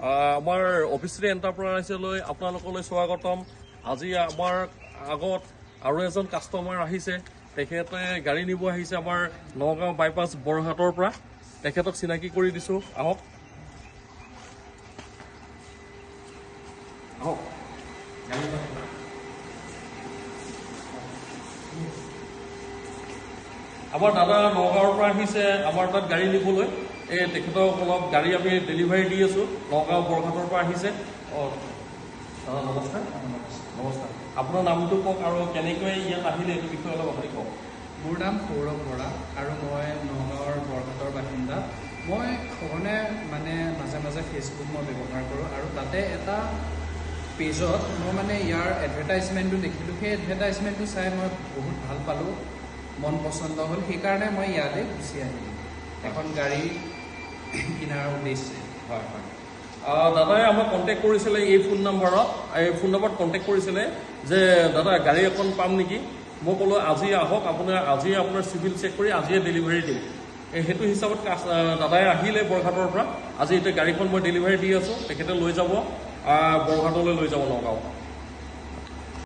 আমাৰ অভিশ্ৰী এণ্টাৰপ্ৰাইজলৈ আপোনালোকলৈ স্বাগতম। আজি আমাৰ আগত আৰু এজন কাষ্টমাৰ আহিছে, তেখেতে গাড়ী নিব আহিছে আমাৰ নগাঁও বাইপাছ বৰহাটৰ পৰা। তেখেতক চিনাকি কৰি দিছোঁ, আহক আহক। আমাৰ দাদা নগাঁৱৰ পৰা আহিছে আমাৰ তাত গাড়ী নিবলৈ। তেখেতক অলপ গাড়ী আমি ডেলিভাৰী দি আছোঁ, নগাঁও বৰঘাটৰ পৰা আহিছে। দাদা নমস্কাৰ। নমস্কাৰ। আপোনাৰ নামটো কওক আৰু কেনেকৈ ইয়াত আহিলে এইটো বিষয়ে অলপ আপুনি কওক। মোৰ নাম সৌৰভ বৰা আৰু মই নগাঁৱৰ বৰঘাটৰ বাসিন্দা। মই সঘনে মাজে মাজে ফেচবুক মই ব্যৱহাৰ কৰোঁ আৰু তাতে এটা পেজত মই ইয়াৰ এডভাৰটাইজমেণ্টটো দেখিলোঁ। সেই এডভাৰটাইজমেণ্টটো চাই মই বহুত ভাল পালোঁ, মন পচন্দ হ'ল। সেইকাৰণে মই ইয়ালৈ গুচি আহিলোঁ এখন গাড়ী কিনাৰ উদ্দেশ্যে। হয় হয়। দাদাই আমাক কণ্টেক্ট কৰিছিলে এই ফোন নম্বৰত কণ্টেক্ট কৰিছিলে যে দাদা গাড়ী এখন পাম নেকি। মই ক'লোঁ আজি আহক, আজিয়ে আপোনাৰ চিভিল চেক কৰি আজিয়ে ডেলিভাৰী দিম। সেইটো হিচাপত দাদাই আহিলে বৰঘাটৰ পৰা। আজি এতিয়া গাড়ীখন মই ডেলিভাৰী দি আছোঁ, তেখেতে লৈ যাব বৰঘাটলৈ লৈ যাব নগাঁও।